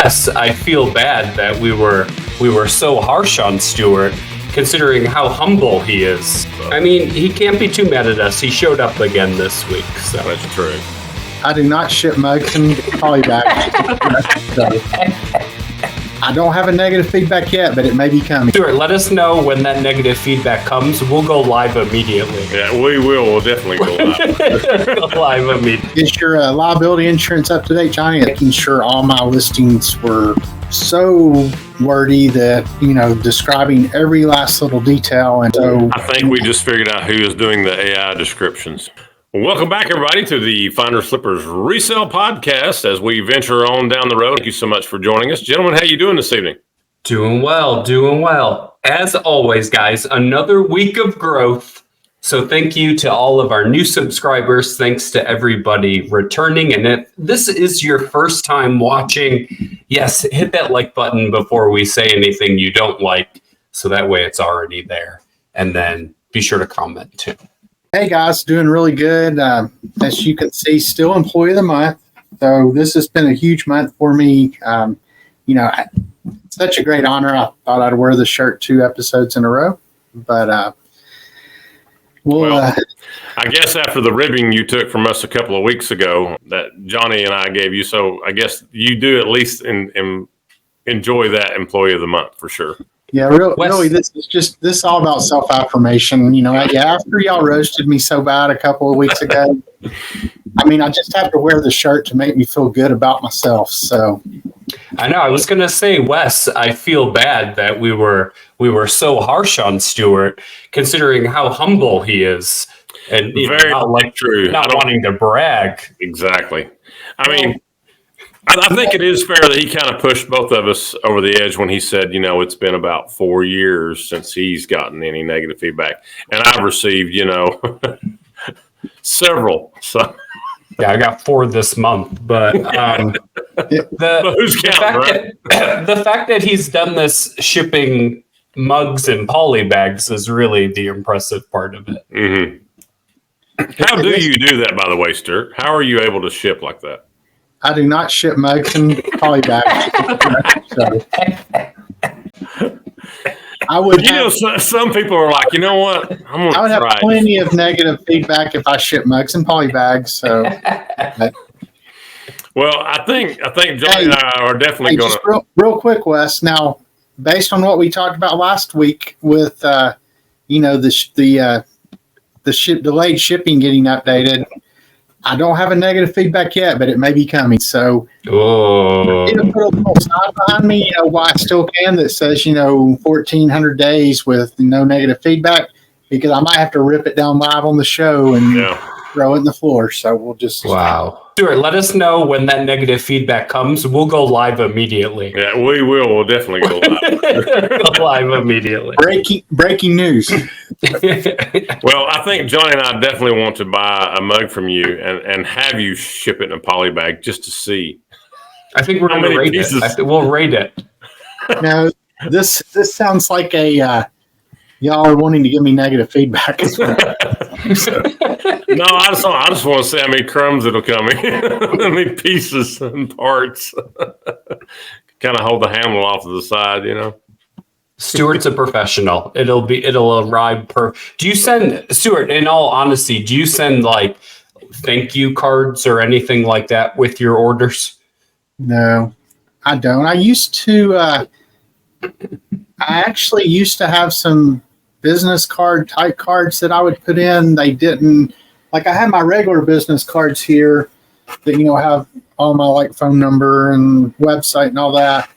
Wes, I feel bad that we were so harsh on Stewart, considering how humble he is. I mean, he can't be too mad at us. He showed up again this week. So that's true. I do not ship mugs and polybags. So, I don't have a negative feedback yet, but it may be coming. Stewart, let us know when that negative feedback comes. We'll go live immediately. Yeah, we will. We'll definitely go live. Live immediately. Is your liability insurance up to date, Johnny? Making sure all my listings were so wordy that, describing every last little detail. And so I think we just figured out who is doing the AI descriptions. Well, welcome back, everybody, to the Finder Slippers Resell podcast as we venture on down the road. Thank you so much for joining us. Gentlemen, how you doing this evening? Doing well. As always, guys, another week of growth. So thank you to all of our new subscribers. Thanks to everybody returning. And if this is your first time watching, yes, hit that like button before we say anything you don't like. So that way it's already there. And then be sure to comment too. Hey guys, doing really good. As you can see, still employee of the month. So this has been a huge month for me. Such a great honor. I thought I'd wear the shirt 2 episodes in a row, but I guess after the ribbing you took from us a couple of weeks ago that Johnny and I gave you, so I guess you do at least enjoy that employee of the month for sure. Yeah, really, this is all about self-affirmation. After y'all roasted me so bad a couple of weeks ago, I just have to wear the shirt to make me feel good about myself. So I know. I was going to say, Wes, I feel bad that we were so harsh on Stewart, considering how humble he is, and very true. Not wanting to brag. Exactly. I think it is fair that he kind of pushed both of us over the edge when he said, it's been about 4 years since he's gotten any negative feedback. And I've received, several. So yeah, I got 4 this month. But who's counting, right? The fact that he's done this shipping mugs and poly bags is really the impressive part of it. Mm-hmm. How do you do that, by the way, Stewart? How are you able to ship like that? I do not ship mugs and polybags. So I would. Some people are like, you know what? I would have plenty of negative feedback if I ship mugs and polybags. So, well, I think Johnny and I are definitely going to. Real quick, Wes. Now, based on what we talked about last week with, the delayed shipping getting updated. I don't have a negative feedback yet, but it may be coming. So, put a little sign behind me, why I still can that says, 1,400 days with no negative feedback, because I might have to rip it down live on the show and throw it in the floor. So we'll just. Wow. Stewart, let us know when that negative feedback comes. We'll go live immediately. Yeah, we will. We'll definitely go live. Go live immediately. Breaking news. Well, I think Johnny and I definitely want to buy a mug from you and have you ship it in a poly bag just to see. I think we're going to rate it. We'll rate it. Now, this sounds like y'all are wanting to give me negative feedback. No, I just want to see how many crumbs it'll come in, how many pieces and parts. Kind of hold the handle off to the side, Stewart's a professional. It'll arrive Do you send, Stewart, in all honesty, do you send like thank you cards or anything like that with your orders? No, I don't. I used to. I actually used to have some business card type cards that I would put in. They didn't, like, I had my regular business cards here that have all my phone number and website and all that.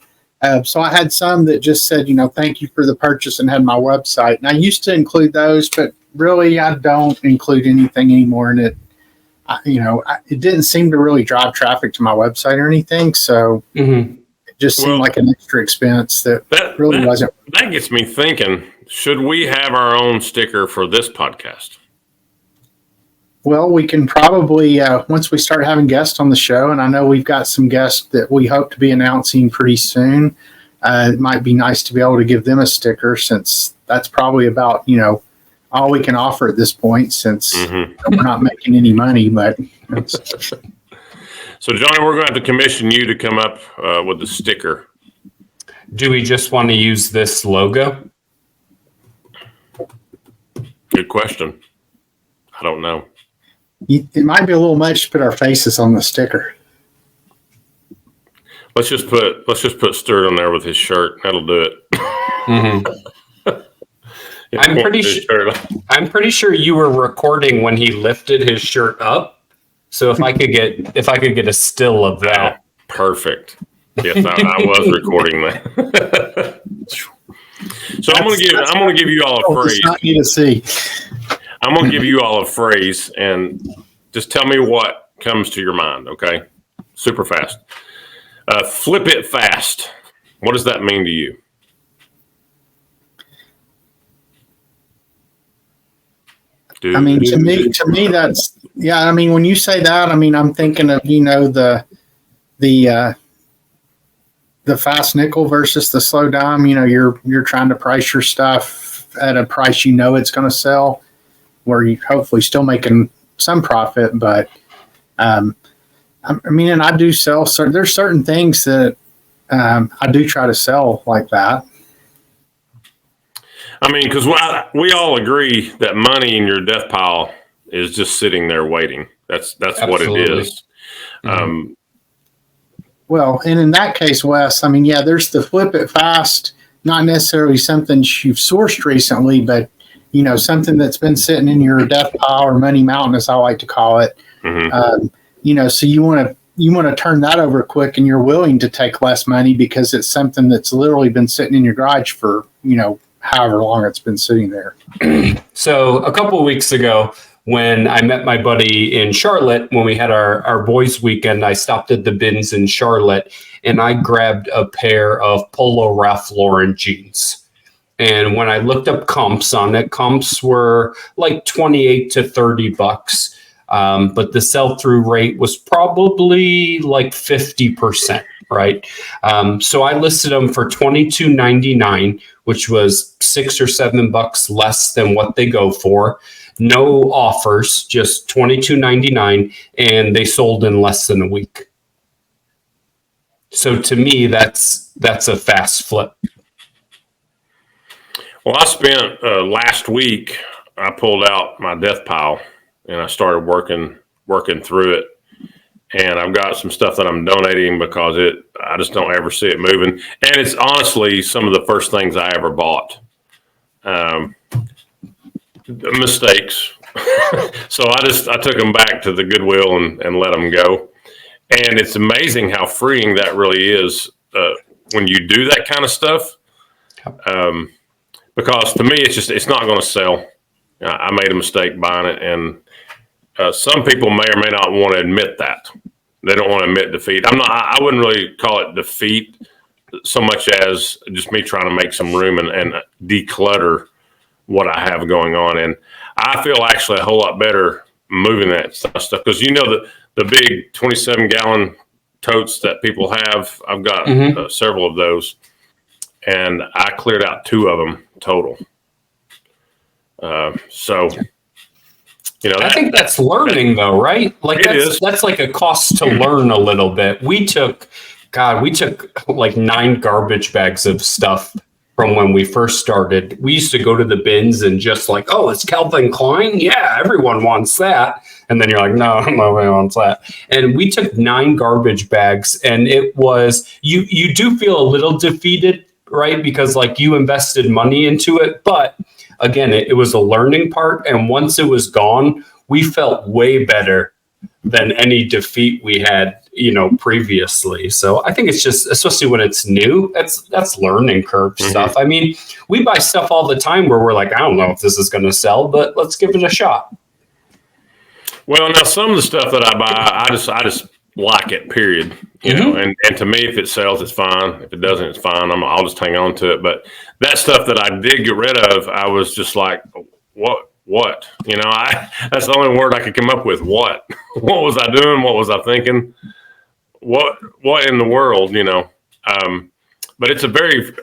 So I had some that just said, thank you for the purchase, and had my website. And I used to include those, but really I don't include anything anymore. And it didn't seem to really drive traffic to my website or anything. So it just seemed like an extra expense that really wasn't. That gets me thinking, should we have our own sticker for this podcast? Well, we can probably, once we start having guests on the show, and I know we've got some guests that we hope to be announcing pretty soon, it might be nice to be able to give them a sticker, since that's probably about, all we can offer at this point, since we're not making any money. But So, Johnny, we're going to have to commission you to come up with the sticker. Do we just want to use this logo? Good question. I don't know. It might be a little much to put our faces on the sticker. Let's just put Stewart on there with his shirt. That'll do it. Mm-hmm. I'm pretty sure you were recording when he lifted his shirt up. So if I could get a still of that. Oh, perfect. Yes, I was recording that. So I'm gonna give you all a phrase. Not you to see. I'm gonna give you all a phrase, and just tell me what comes to your mind. Okay, super fast. Flip it fast. What does that mean to you? I mean, to me, that's yeah. I mean, when you say that, I mean, I'm thinking of the fast nickel versus the slow dime. You're trying to price your stuff at a price it's going to sell, where you hopefully still making some profit. But I mean, and I do sell. There's certain things that I do try to sell like that. I mean, because we all agree that money in your death pile is just sitting there waiting. That's what it is. Mm-hmm. Well, and in that case, Wes, I mean, yeah, there's the flip it fast, not necessarily something you've sourced recently, but, something that's been sitting in your death pile or money mountain, as I like to call it. Mm-hmm. So you want to turn that over quick, and you're willing to take less money because it's something that's literally been sitting in your garage for, however long it's been sitting there. So a couple of weeks ago, when I met my buddy in Charlotte, when we had our boys' weekend, I stopped at the bins in Charlotte and I grabbed a pair of Polo Ralph Lauren jeans. And when I looked up comps on it, comps were like 28 to 30 bucks. But the sell-through rate was probably like 50%, right? So I listed them for $22.99, which was $6 or $7 less than what they go for. No offers, just $22.99, and they sold in less than a week. So to me, that's a fast flip. Well, I spent last week. I pulled out my death pile and I started working through it. And I've got some stuff that I'm donating because I just don't ever see it moving. And it's honestly some of the first things I ever bought. Mistakes. So I took them back to the Goodwill and let them go. And it's amazing how freeing that really is when you do that kind of stuff. Because to me, it's not going to sell. I made a mistake buying it, and some people may or may not want to admit that. They don't want to admit defeat. I wouldn't really call it defeat so much as just me trying to make some room and declutter what I have going on. And I feel actually a whole lot better moving that stuff because the big 27-gallon totes that people have, I've got several of those, and I cleared out 2 of them total. So. I think that's learning though, right? Like that's like a cost to learn a little bit. We took like 9 garbage bags of stuff from when we first started. We used to go to the bins and just like, oh, it's Calvin Klein? Yeah, everyone wants that. And then you're like, no, nobody wants that. And we took 9 garbage bags, and it was, you do feel a little defeated, right? Because like you invested money into it, but again, it was a learning part. And once it was gone, we felt way better than any defeat we had, previously. So I think it's just, especially when it's new, that's learning curve stuff. I mean, we buy stuff all the time where we're like, I don't know if this is going to sell, but let's give it a shot. Well, now some of the stuff that I buy, I just like it, period. And to me, if it sells, it's fine. If it doesn't, it's fine. I'll just hang on to it. But that stuff that I did get rid of, I was just like, what? That's the only word I could come up with. What? What was I doing? What was I thinking? What in the world? But it's a very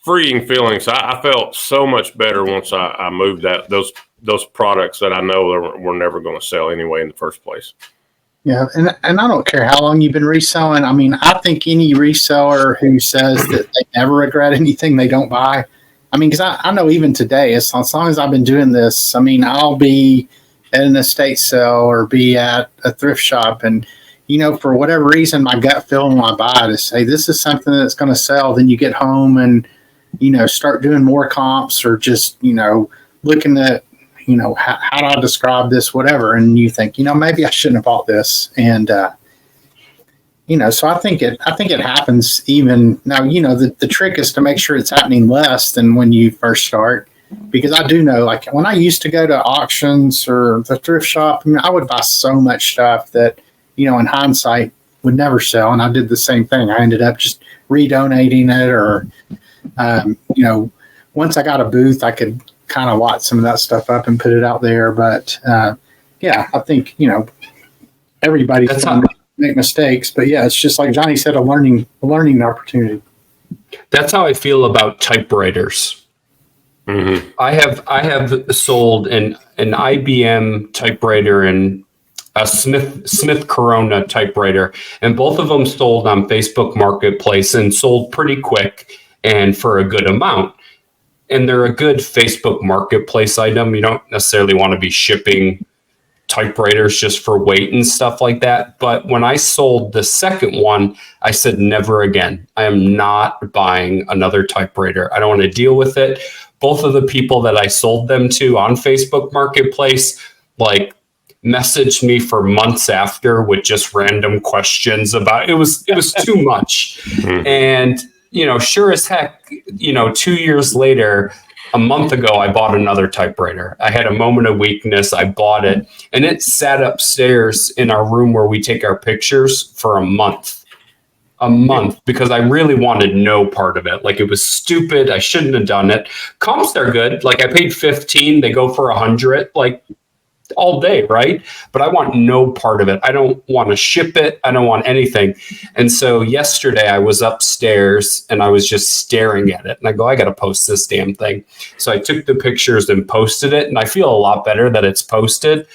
freeing feeling. So I felt so much better once I moved those products that I know were never going to sell anyway in the first place. Yeah, and I don't care how long you've been reselling. I mean, I think any reseller who says that they never regret anything they don't buy. I mean, because I know even today, as long as I've been doing this, I mean, I'll be at an estate sale or be at a thrift shop, and for whatever reason, my gut feeling when I buy it is say this is something that's going to sell. Then you get home and start doing more comps or just looking at how do I describe this, whatever, and you think, maybe I shouldn't have bought this, and so I think it happens even now. The trick is to make sure it's happening less than when you first start, because I do know, like when I used to go to auctions or the thrift shop, I mean, I would buy so much stuff that in hindsight would never sell, and I did the same thing. I ended up just redonating it, or once I got a booth, I could kind of lot some of that stuff up and put it out there. But yeah, I think everybody's going to make mistakes, but yeah, it's just like Johnny said, a learning opportunity. That's how I feel about typewriters. Mm-hmm. I have sold an IBM typewriter and a Smith Corona typewriter, and both of them sold on Facebook Marketplace and sold pretty quick and for a good amount. And they're a good Facebook Marketplace item. You don't necessarily want to be shipping typewriters just for weight and stuff like that. But when I sold the second one, I said, never again. I am not buying another typewriter. I don't want to deal with it. Both of the people that I sold them to on Facebook Marketplace, messaged me for months after with just random questions about it. Was too much. And sure as heck, 2 years later, a month ago, I bought another typewriter. I had a moment of weakness. I bought it, and it sat upstairs in our room where we take our pictures for a month, because I really wanted no part of it. Like, it was stupid. I shouldn't have done it. Comps are good. Like, I paid $15. They go for $100. Like, all day, right? But I want no part of it. I don't want to ship it. I don't want anything. And so yesterday I was upstairs and I was just staring at it. And I go, I got to post this damn thing. So I took the pictures and posted it. And I feel a lot better that it's posted,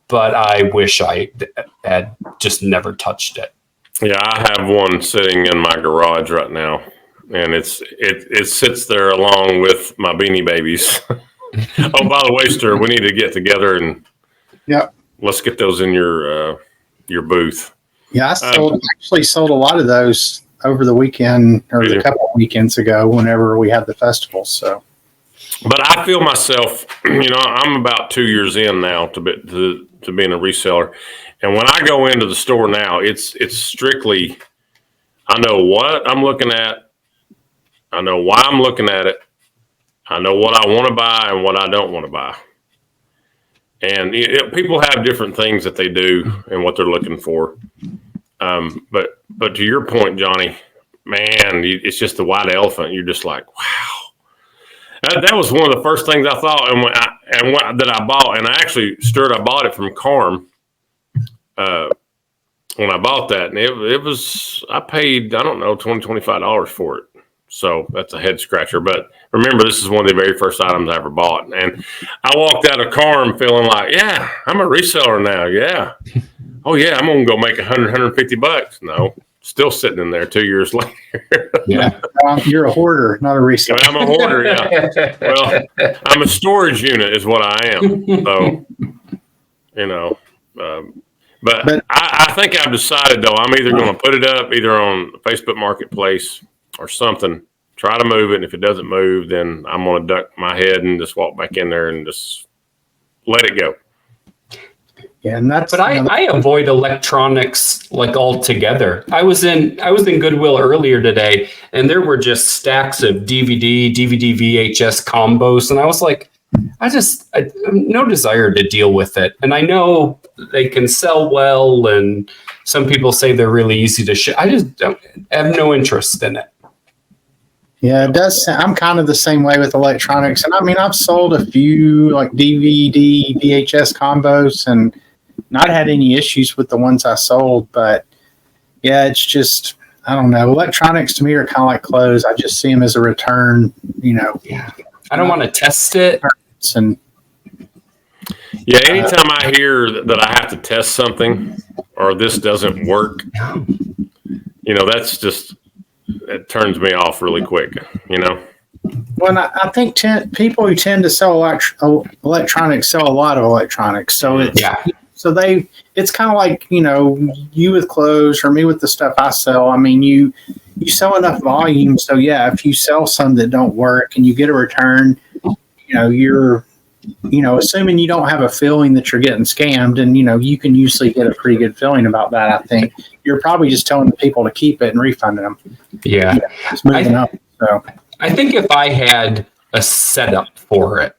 but I wish I had just never touched it. Yeah, I have one sitting in my garage right now, and it sits there along with my Beanie Babies. Oh, by the way, Stewart, we need to get together and let's get those in your booth. Yeah, I actually sold a lot of those over the weekend or a couple of weekends ago whenever we had the festival. So, but I feel myself, I'm about 2 years in now to being a reseller, and when I go into the store now, it's strictly, I know what I'm looking at, I know why I'm looking at it, I know what I want to buy and what I don't want to buy. And people have different things that they do and what they're looking for. But to your point, Johnny, man, it's just the white elephant. You're just like, wow. That was one of the first things I thought that I bought. And I actually, Stewart, I bought it from Carm when I bought that. And it was, I paid, I don't know, $20, $25 for it. So that's a head scratcher. But remember, this is one of the very first items I ever bought. And I walked out of Carm feeling like, yeah, I'm a reseller now. Yeah. Oh, yeah, I'm going to go make $100, $150. No, still sitting in there 2 years later. Yeah. You're a hoarder, not a reseller. I'm a hoarder, yeah. Well, I'm a storage unit is what I am. So, but I think I've decided, though, I'm either going to put it up either on Facebook Marketplace or something, try to move it. And if it doesn't move, then I'm going to duck my head and just walk back in there and just let it go. Yeah, and that's. But I avoid electronics altogether. I was in Goodwill earlier today, and there were just stacks of DVD, VHS combos, and I was like, I have no desire to deal with it. And I know they can sell well, and some people say they're really easy to ship. I just have no interest in it. Yeah, it does. I'm kind of the same way with electronics. And I mean, I've sold a few DVD, VHS combos and not had any issues with the ones I sold. But yeah, it's just, I don't know. Electronics to me are kind of like clothes. I just see them as a return, Yeah. I don't want to test it. And Yeah, anytime I hear that I have to test something or this doesn't work, that's just, it turns me off really quick, Well, I think people who tend to sell electronics sell a lot of electronics. So it's kind of like, you with clothes or me with the stuff I sell. I mean, you sell enough volume. So yeah, if you sell some that don't work and you get a return, you're, assuming you don't have a feeling that you're getting scammed, and, you can usually get a pretty good feeling about that. I think you're probably just telling the people to keep it and refunding them. Yeah. It's moving up. So I think if I had a setup for it,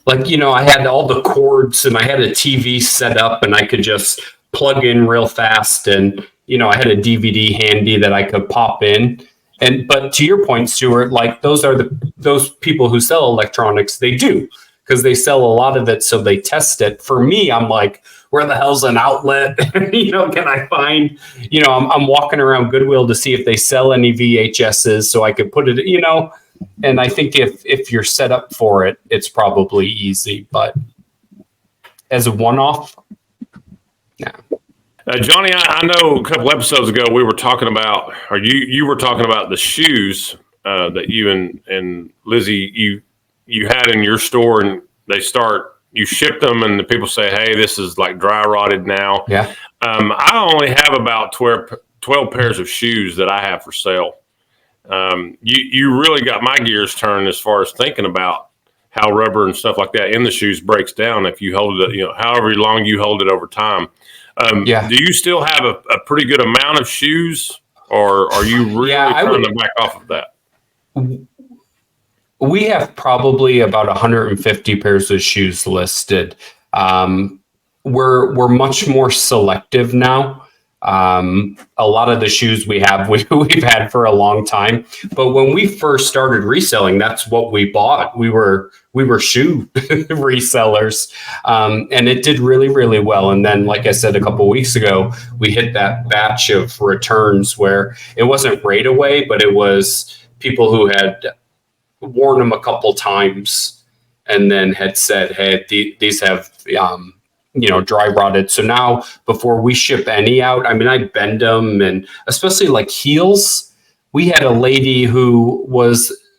like, I had all the cords and I had a TV set up and I could just plug in real fast, and, I had a DVD handy that I could pop in. But to your point, Stewart, like those people who sell electronics, they do, because they sell a lot of it. So they test it. For me, I'm like, where the hell's an outlet? Can I find, I'm walking around Goodwill to see if they sell any VHSs so I could put it, and I think if you're set up for it, it's probably easy, but as a one-off, yeah. Johnny, I know a couple episodes ago we were talking about, or you were talking about the shoes that you and Lizzie you had in your store, and you ship them, and the people say, hey, this is like dry rotted now. Yeah. I only have about 12 pairs of shoes that I have for sale. You really got my gears turned as far as thinking about how rubber and stuff like that in the shoes breaks down if you hold it, however long you hold it over time. Do you still have a pretty good amount of shoes, or are you really trying to back off of that? We have probably about 150 pairs of shoes listed. We're much more selective now. A lot of the shoes we've had for a long time, but when we first started reselling, that's what we bought. We were shoe resellers, and it did really, really well. And then, like I said, a couple of weeks ago, we hit that batch of returns where it wasn't right away, but it was people who had worn them a couple times and then had said, hey, these have dry rotted. So now before we ship any out, I mean, I bend them, and especially like heels. We had a lady who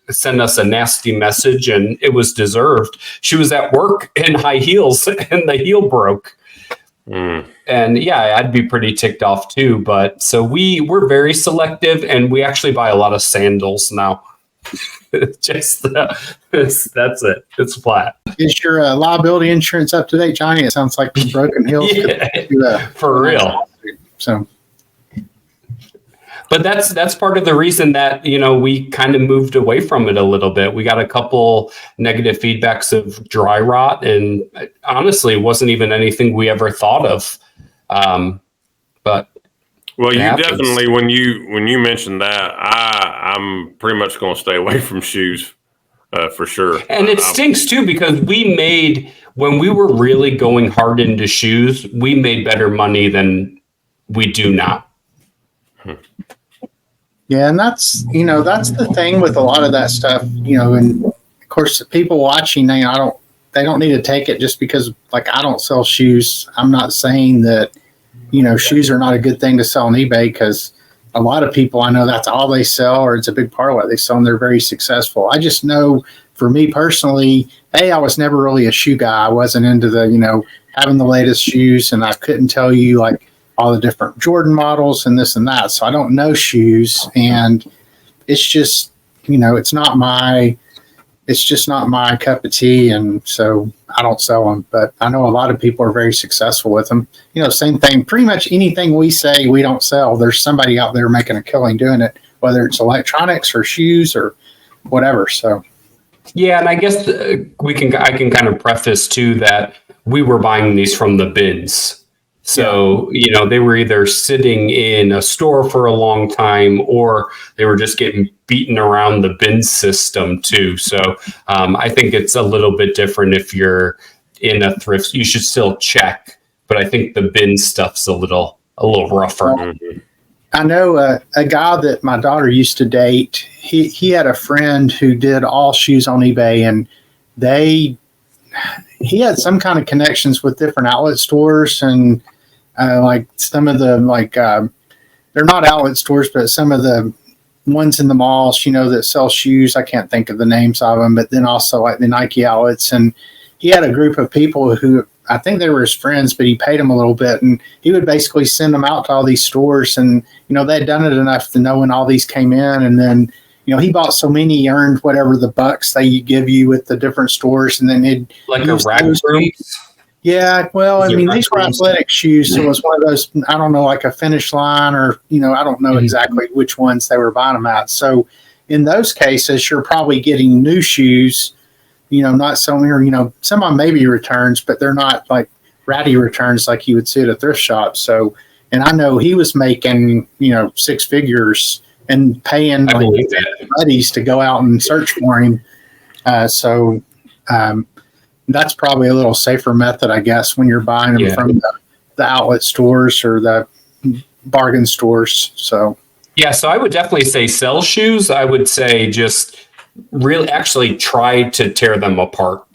sent us a nasty message, and it was deserved. She was at work in high heels and the heel broke. And yeah, I'd be pretty ticked off too. But so we're very selective, and we actually buy a lot of sandals now. That's it. It's flat. Is your liability insurance up to date, Johnny? It sounds like broken heels. For real. So, but that's part of the reason that we kind of moved away from it a little bit. We got a couple negative feedbacks of dry rot, and honestly, it wasn't even anything we ever thought of. But well, you definitely, when you mentioned that, I'm pretty much going to stay away from shoes for sure. And it stinks too, because when we were really going hard into shoes, we made better money than we do now. Yeah, and that's the thing with a lot of that stuff, and of course the people watching, they don't need to take it just because, like, I don't sell shoes. I'm not saying that shoes are not a good thing to sell on eBay, because a lot of people I know that's all they sell, or it's a big part of what they sell, and they're very successful. I just know for me personally, I was never really a shoe guy. I wasn't into the, having the latest shoes, and I couldn't tell you like all the different Jordan models and this and that. So I don't know shoes, and it's just, it's just not my cup of tea, and so I don't sell them. But I know a lot of people are very successful with them. Same thing. Pretty much anything we say we don't sell, there's somebody out there making a killing doing it, whether it's electronics or shoes or whatever. So, yeah, and I guess I can kind of preface too that we were buying these from the bins. So, they were either sitting in a store for a long time, or they were just getting beaten around the bin system too. So I think it's a little bit different if you're in a thrift. You should still check, but I think the bin stuff's a little rougher. I know a guy that my daughter used to date. He had a friend who did all shoes on eBay, and he had some kind of connections with different outlet stores, and like some of the they're not outlet stores, but some of the ones in the malls, that sell shoes. I can't think of the names of them, but then also like the Nike outlets. And he had a group of people who I think they were his friends, but he paid them a little bit, and he would basically send them out to all these stores. And they had done it enough to know when all these came in, and then he bought so many, he earned whatever the bucks they give you with the different stores, and then he'd like a rack room. Yeah, well, these were athletic shoes, so it was one of those, I don't know, like a Finish Line, or, I don't know exactly which ones they were buying them at. So in those cases, you're probably getting new shoes, not selling, or, some of them may be returns, but they're not like ratty returns like you would see at a thrift shop. So, and I know he was making, six figures and paying buddies to go out and search for him. That's probably a little safer method, I guess, when you're buying them from the outlet stores or the bargain stores. So I would definitely say sell shoes. I would say just really actually try to tear them apart.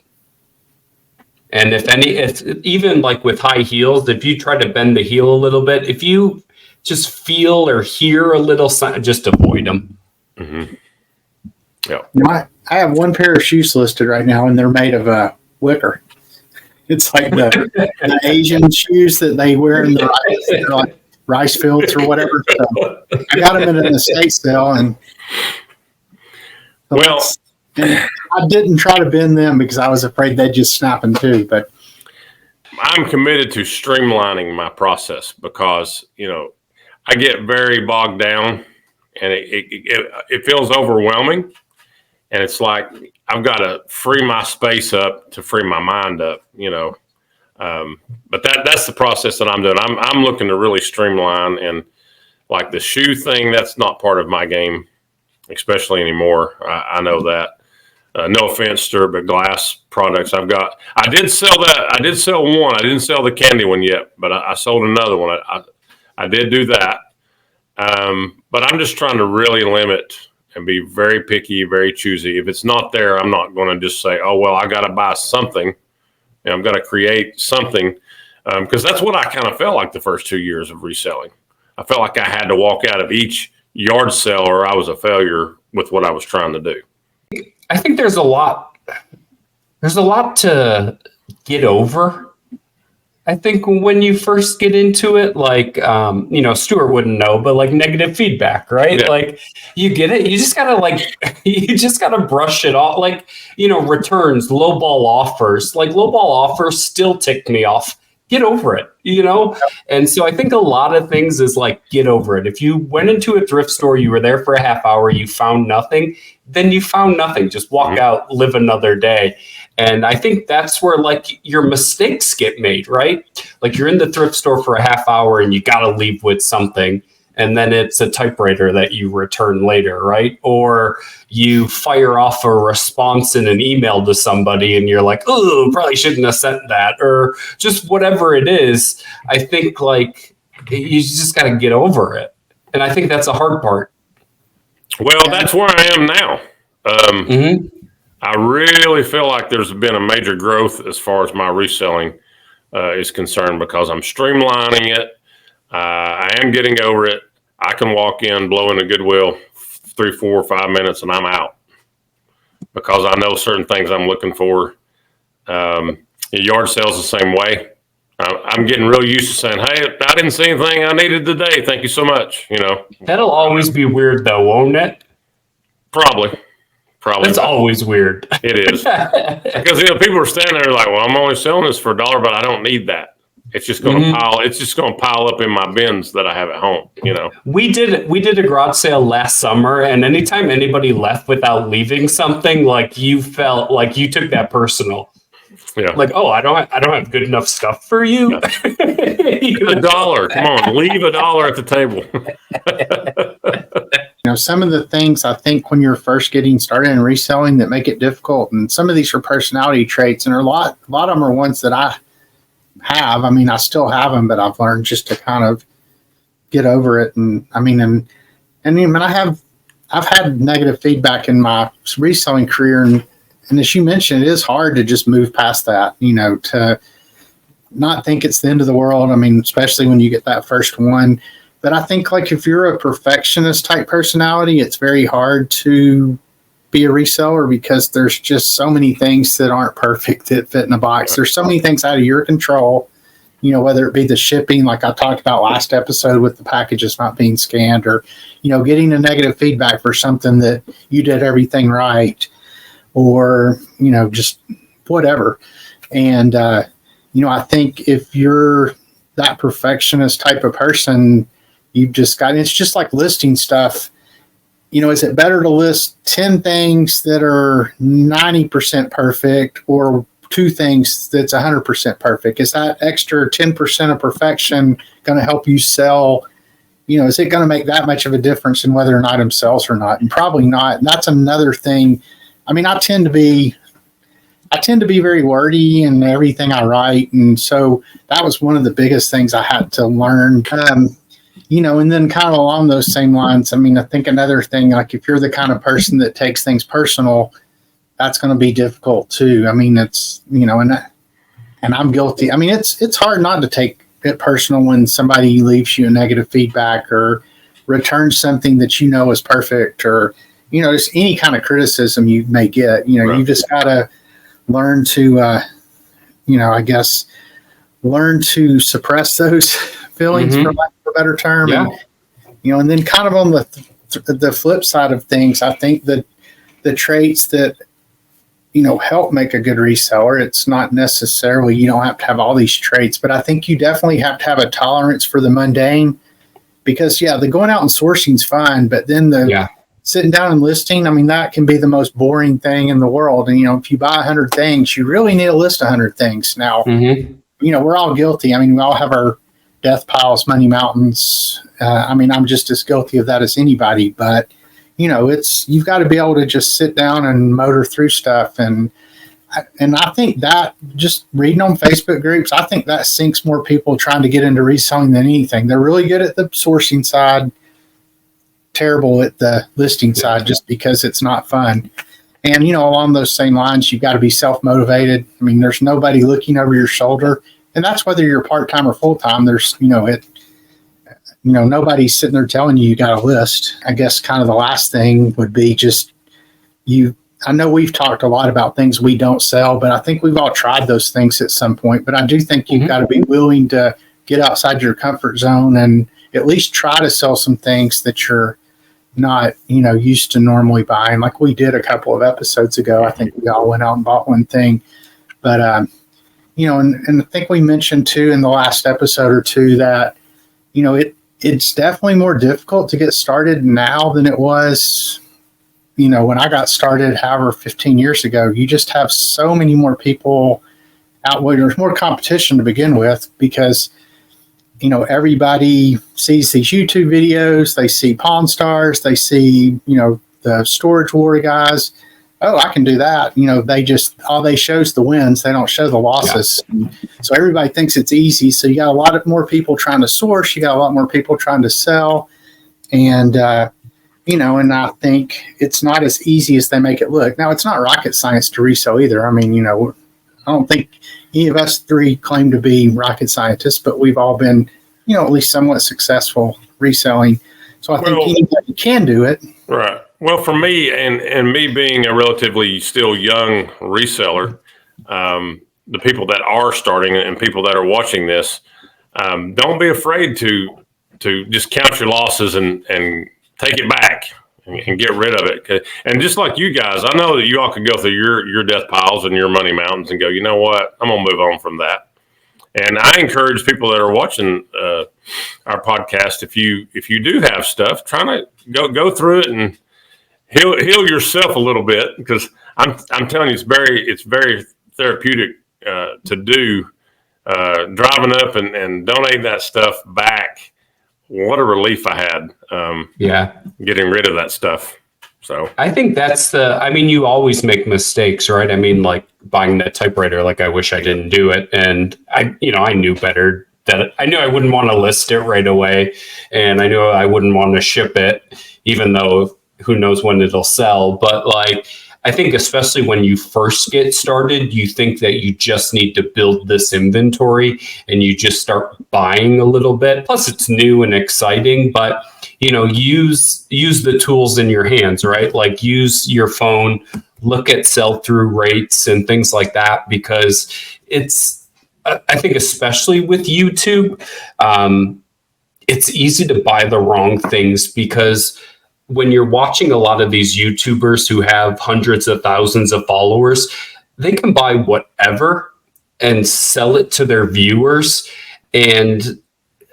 And if even like with high heels, if you try to bend the heel a little bit, if you just feel or hear a little sign, just avoid them. Mm-hmm. Yeah. I have one pair of shoes listed right now, and they're made of wicker. It's like the Asian shoes that they wear in the rice fields or whatever. So I got them in an estate sale, and I didn't try to bend them because I was afraid they'd just snap in two. But I'm committed to streamlining my process because I get very bogged down, and it feels overwhelming, and it's like I've got to free my space up to free my mind up, but that's the process that I'm doing. I'm looking to really streamline, and like the shoe thing, that's not part of my game, especially anymore. I know that. No offense, Stewart, but glass products I did sell that. I did sell one. I didn't sell the candy one yet, but I sold another one. I did do that. But I'm just trying to really limit and be very picky, very choosy. If it's not there, I'm not going to just say, oh, well, I got to buy something. And I've got to create something. Because that's what I kind of felt like the first 2 years of reselling. I felt like I had to walk out of each yard sale or I was a failure with what I was trying to do. I think there's a lot to get over. I think when you first get into it, like, Stewart wouldn't know, but like negative feedback, right? Yeah. Like you get it. You just gotta brush it off. Like, returns, lowball offers, still tick me off. Get over it, And so I think a lot of things is like, get over it. If you went into a thrift store, you were there for a half hour, you found nothing, then you found nothing. Just walk out, live another day. And I think that's where like your mistakes get made, right? Like you're in the thrift store for a half hour and you got to leave with something. And then it's a typewriter that you return later, right? Or you fire off a response in an email to somebody and you're like, oh, probably shouldn't have sent that. Or just whatever it is. I think like you just got to get over it. And I think that's a hard part. Well, that's where I am now. I really feel like there's been a major growth as far as my reselling is concerned because I'm streamlining it. I am getting over it. I can walk in, blow in a Goodwill 3, 4, 5 minutes, and I'm out because I know certain things I'm looking for. Yard sales the same way. I'm getting real used to saying, hey, I didn't see anything I needed today. Thank you so much. That'll always be weird though, won't it? Probably. It's always weird. It is. Because people are standing there like, well, I'm only selling this for $1, but I don't need that. It's just going to pile. It's just going to pile up in my bins that I have at home. We did a garage sale last summer, and anytime anybody left without leaving something, like you felt like you took that personal. Yeah. Like, oh, I don't have good enough stuff for you. Yeah. $1. Come on, leave $1 at the table. Some of the things I think when you're first getting started in reselling that make it difficult, and some of these are personality traits, and a lot of them are ones that I have. I still have them, but I've learned just to kind of get over it. And I've had negative feedback in my reselling career, and as you mentioned, it is hard to just move past that, to not think it's the end of the world. I mean, especially when you get that first one. But I think like if you're a perfectionist type personality, it's very hard to be a reseller because there's just so many things that aren't perfect that fit in a box. There's so many things out of your control, whether it be the shipping, like I talked about last episode with the packages not being scanned, or, getting a negative feedback for something that you did everything right, or, just whatever. And, I think if you're that perfectionist type of person, you've just got, it's just like listing stuff. Is it better to list 10 things that are 90% perfect or 2 things that's 100% perfect? Is that extra 10% of perfection going to help you sell? Is it going to make that much of a difference in whether an item sells or not? And probably not. And that's another thing. I mean, I tend to be very wordy in everything I write. And so that was one of the biggest things I had to learn. And then kind of along those same lines, I mean, I think another thing, like if you're the kind of person that takes things personal, that's going to be difficult too. I mean, it's, and I'm guilty. I mean, it's hard not to take it personal when somebody leaves you a negative feedback or returns something that is perfect, or, just any kind of criticism you may get. Right. You just got to learn to, I guess, learn to suppress those feelings, for lack of a better term. Yeah. And then kind of on the flip side of things, I think that the traits that, help make a good reseller, it's not necessarily, you don't have to have all these traits, but I think you definitely have to have a tolerance for the mundane, because the going out and sourcing is fine, but then sitting down and listing, I mean, that can be the most boring thing in the world. And, if you buy 100 things, you really need to list 100 things. Now, we're all guilty. I mean, we all have our death piles, money mountains. I mean, I'm just as guilty of that as anybody, but you've got to be able to just sit down and motor through stuff. And I think that just reading on Facebook groups, I think that sinks more people trying to get into reselling than anything. They're really good at the sourcing side, terrible at the listing side, just because it's not fun. And, along those same lines, you've got to be self-motivated. I mean, there's nobody looking over your shoulder. And that's whether you're part-time or full-time. There's, nobody's sitting there telling you got a list. I guess kind of the last thing would be just I know we've talked a lot about things we don't sell, but I think we've all tried those things at some point. But I do think you've got to be willing to get outside your comfort zone and at least try to sell some things that you're not, used to normally buying, like we did a couple of episodes ago. I think we all went out and bought one thing. But, and I think we mentioned too in the last episode or two that, it's definitely more difficult to get started now than it was, when I got started, however, 15 years ago. You just have so many more people out where there's more competition to begin with, because, everybody sees these YouTube videos, they see Pawn Stars, they see, the Storage War guys. Oh, I can do that. All they show is the wins. They don't show the losses. Yeah. So everybody thinks it's easy. So you got a lot of more people trying to source. You got a lot more people trying to sell. And, and I think it's not as easy as they make it look. Now, it's not rocket science to resell either. I mean, I don't think any of us three claim to be rocket scientists, but we've all been, at least somewhat successful reselling. So I think anybody can do it. Right. Well, for me, and me being a relatively still young reseller, the people that are starting and people that are watching this, don't be afraid to just count your losses and take it back and get rid of it. And just like you guys, I know that you all could go through your death piles and your money mountains and go, you know what, I'm going to move on from that. And I encourage people that are watching our podcast, if you do have stuff, try to go through it and heal yourself a little bit, because I'm telling you, it's very therapeutic to do, driving up and donating that stuff back. What a relief I had. Getting rid of that stuff. So I think you always make mistakes, right? I mean, like buying that typewriter, like I wish I didn't do it. And I knew better, that I knew I wouldn't want to list it right away. And I knew I wouldn't want to ship it, even though who knows when it'll sell. But like, I think especially when you first get started, you think that you just need to build this inventory and you just start buying a little bit. Plus it's new and exciting, but use the tools in your hands, right? Like use your phone, look at sell-through rates and things like that, because I think especially with YouTube, it's easy to buy the wrong things, because when you're watching a lot of these YouTubers who have hundreds of thousands of followers, they can buy whatever and sell it to their viewers. And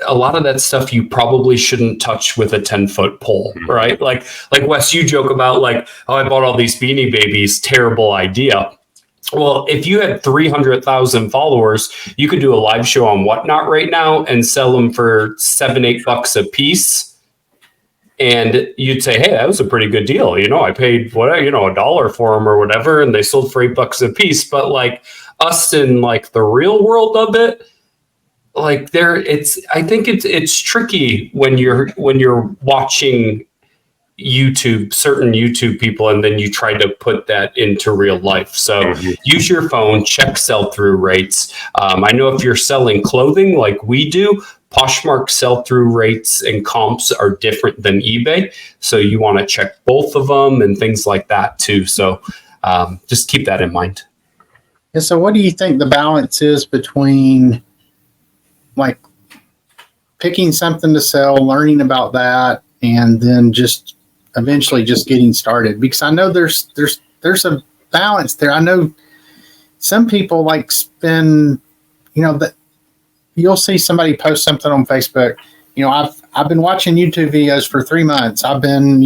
a lot of that stuff you probably shouldn't touch with a 10-foot pole, right? Like Wes, you joke about like, oh, I bought all these Beanie Babies, terrible idea. Well, if you had 300,000 followers, you could do a live show on Whatnot right now and sell them for $7-8 a piece. And you'd say, hey, that was a pretty good deal. I paid $1 for them or whatever, and they sold for $8 a piece. But like us in like the real world of it, like I think it's tricky when you're watching certain YouTube people, and then you try to put that into real life. So use your phone, check sell-through rates. I know if you're selling clothing like we do, Poshmark sell-through rates and comps are different than eBay. So you want to check both of them and things like that too. So just keep that in mind. Yeah, so what do you think the balance is between like picking something to sell, learning about that, and then just eventually just getting started? Because I know there's a balance there. I know some people like spend, that you'll see somebody post something on Facebook. I've been watching YouTube videos for 3 months. I've been,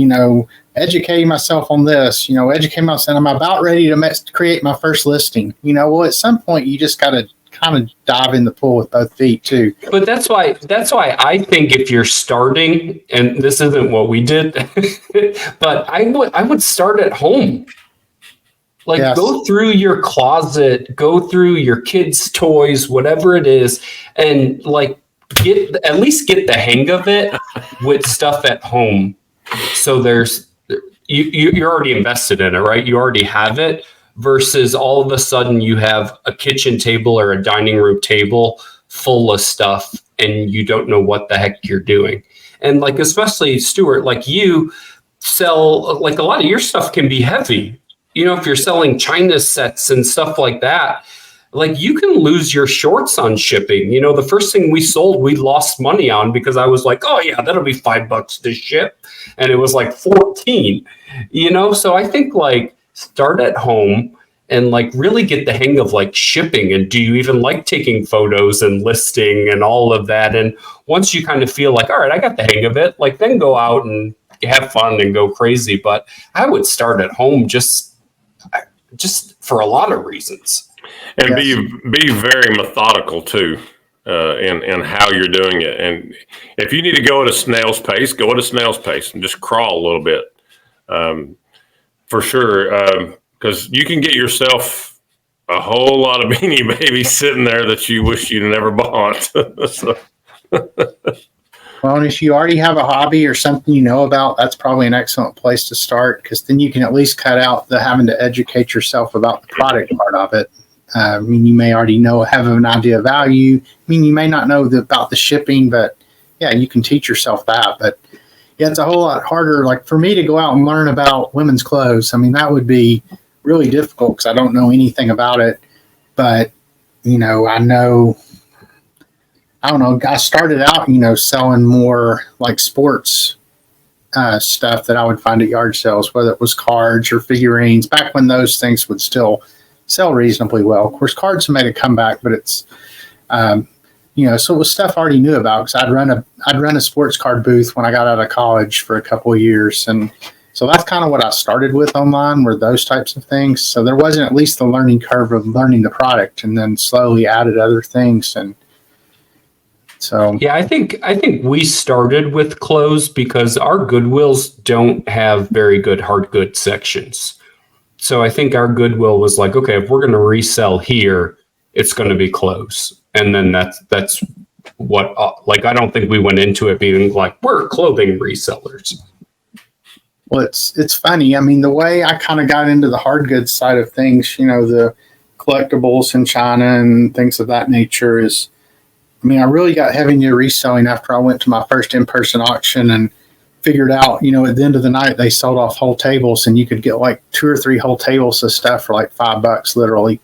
educating myself on this, educating myself, and I'm about ready to create my first listing. Well, at some point you just got to kind of dive in the pool with both feet too. But that's why I think if you're starting, and this isn't what we did, but I would start at home. Like yes. Go through your closet, go through your kids' toys, whatever it is, and like at least get the hang of it with stuff at home. So you're already invested in it, right? You already have it. Versus all of a sudden you have a kitchen table or a dining room table full of stuff and you don't know what the heck you're doing. And like, especially Stewart, like you sell, like a lot of your stuff can be heavy. If you're selling China sets and stuff like that, like you can lose your shorts on shipping. The first thing we sold, we lost money on because I was like, oh yeah, that'll be $5 to ship. And it was like 14, so I think like, start at home and like really get the hang of like shipping. And do you even like taking photos and listing and all of that? And once you kind of feel like, all right, I got the hang of it, like then go out and have fun and go crazy. But I would start at home just for a lot of reasons. And yes. be very methodical too in how you're doing it. And if you need to go at a snail's pace, go at a snail's pace and just crawl a little bit. For sure, because you can get yourself a whole lot of Beanie Babies sitting there that you wish you'd never bought. So. Well, and if you already have a hobby or something you know about, that's probably an excellent place to start, because then you can at least cut out the having to educate yourself about the product part of it. You may already have an idea of value. You may not know about the shipping, but yeah, you can teach yourself that. But yeah, it's a whole lot harder. Like for me to go out and learn about women's clothes, that would be really difficult because I don't know anything about it. But, I don't know. I started out, selling more like sports stuff that I would find at yard sales, whether it was cards or figurines, back when those things would still sell reasonably well. Of course, cards have made a comeback, but it's, so it was stuff I already knew about because I'd run a sports card booth when I got out of college for a couple of years. And so that's kind of what I started with online, were those types of things. So there wasn't at least the learning curve of learning the product, and then slowly added other things. And so, yeah, I think we started with clothes because our Goodwills don't have very good hard goods sections. So I think our Goodwill was like, okay, if we're going to resell here, it's going to be clothes. And then that's what, I don't think we went into it being like, we're clothing resellers. Well, it's funny. I mean, the way I kind of got into the hard goods side of things, the collectibles in China and things of that nature is, I mean, I really got heavy into reselling after I went to my first in-person auction and figured out, at the end of the night, they sold off whole tables and you could get like 2 or 3 whole tables of stuff for like $5, literally.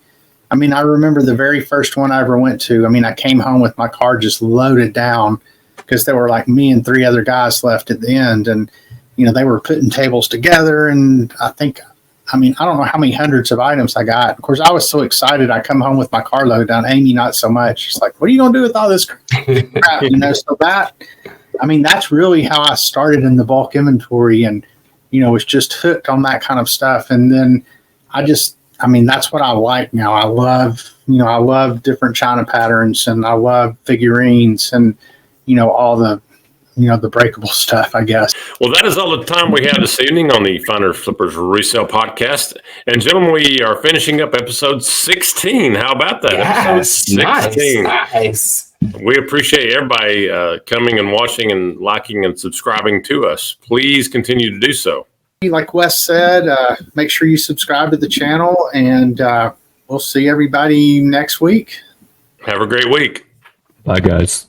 I mean, I remember the very first one I ever went to. I mean, I came home with my car just loaded down because there were like me and 3 other guys left at the end. And, they were putting tables together. And I don't know how many hundreds of items I got. Of course, I was so excited. I come home with my car loaded down. Amy, not so much. She's like, what are you going to do with all this crap? So that's really how I started in the bulk inventory and, was just hooked on that kind of stuff. And then that's what I like now. I love different China patterns and I love figurines and, all the breakable stuff, I guess. Well, that is all the time we have this evening on the Finder Flippers Resell podcast. And gentlemen, we are finishing up episode 16. How about that? Yes, episode 16. Nice. We appreciate everybody coming and watching and liking and subscribing to us. Please continue to do so. Like Wes said, make sure you subscribe to the channel and we'll see everybody next week. Have a great week. Bye, guys.